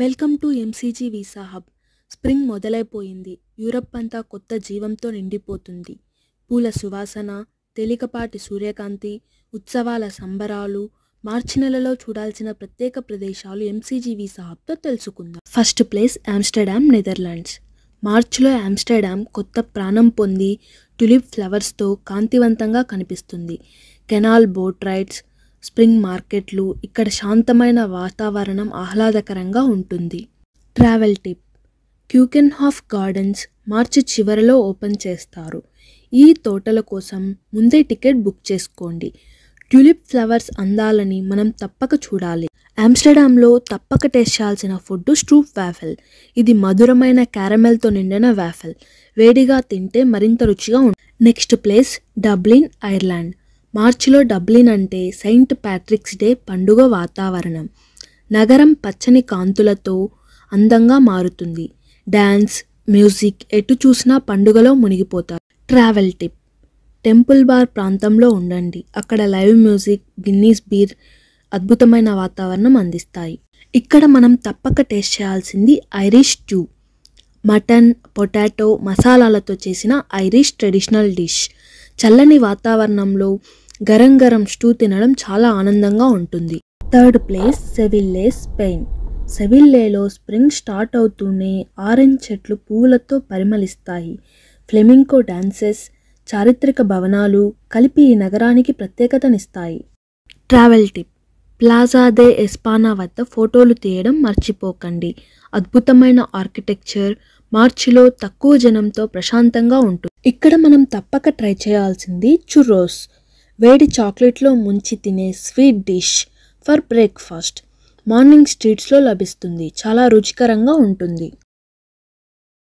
Welcome to MCG visa hub. Spring మొదలైపోయింది. Europe అంతా కొత్త జీవంతో నిండిపోతుంది. పూల సువాసన, తేలికపాటి సూర్యకాంతి, ఉత్సవాల సంబరాలు. మార్చి నెలలో చూడాల్సిన ప్రత్యేక ప్రదేశాలు ఎంసీజీ వీసా హబ్తో తెలుసుకుందాం. First place Amsterdam, Netherlands. మార్చిలో ఆమ్స్టర్డామ్ కొత్త ప్రాణం పొంది టులిప్ ఫ్లవర్స్తో కాంతివంతంగా కనిపిస్తుంది. కెనాల్ బోట్ రైడ్స్, స్ప్రింగ్ మార్కెట్లు, ఇక్కడ శాంతమైన వాతావరణం ఆహ్లాదకరంగా ఉంటుంది. ట్రావెల్ టిప్: క్యూకెన్హాఫ్ గార్డెన్స్ మార్చి చివరిలో ఓపెన్ చేస్తారు. ఈ తోటల కోసం ముందే టికెట్ బుక్ చేసుకోండి. ట్యూలిప్ ఫ్లవర్స్ అందాలని మనం తప్పక చూడాలి. ఆమ్స్టర్డామ్లో తప్పక టేస్ట్ చేయాల్సిన ఫుడ్ స్ట్రూప్ వాఫెల్. ఇది మధురమైన క్యారమెల్తో నిండిన వాఫెల్. వేడిగా తింటే మరింత రుచిగా ఉంటుంది. Next place Dublin, Ireland. మార్చిలో డబ్లిన్ అంటే సెయింట్ ప్యాట్రిక్స్ డే పండుగ వాతావరణం. నగరం పచ్చని కాంతులతో అందంగా మారుతుంది. డ్యాన్స్, మ్యూజిక్, ఎటు చూసినా పండుగలో మునిగిపోతారు. ట్రావెల్ టిప్: టెంపుల్ బార్ ప్రాంతంలో ఉండండి. అక్కడ లైవ్ మ్యూజిక్, గిన్నీస్ బీర్ అద్భుతమైన వాతావరణం అందిస్తాయి. ఇక్కడ మనం తప్పక టేస్ట్ చేయాల్సింది ఐరిష్ స్ట్యూ. మటన్, పొటాటో మసాలాలతో చేసిన ఐరిష్ ట్రెడిషనల్ డిష్. చల్లని వాతావరణంలో గరం గరం స్టూ తినడం చాలా ఆనందంగా ఉంటుంది. Third place Seville, Spain. సెవిల్లేలో స్ప్రింగ్ స్టార్ట్ అవుతూనే ఆరెంజ్ చెట్లు పువ్వులతో పరిమళిస్తాయి. ఫ్లెమింకో డాన్సెస్, చారిత్రక భవనాలు కలిపి ఈ నగరానికి ప్రత్యేకతనిస్తాయి. ట్రావెల్ టిప్: ప్లాజా దే ఎస్పానా వద్ద ఫోటోలు తీయడం మర్చిపోకండి. అద్భుతమైన ఆర్కిటెక్చర్, మార్చిలో తక్కువ జనంతో ప్రశాంతంగా ఉంటుంది. ఇక్కడ మనం తప్పక ట్రై చేయాల్సింది చుర్రోస్. వేడి చాక్లెట్లో ముంచి తినే sweet dish for breakfast. Morning స్ట్రీట్స్లో లభిస్తుంది. చాలా రుచికరంగా ఉంటుంది.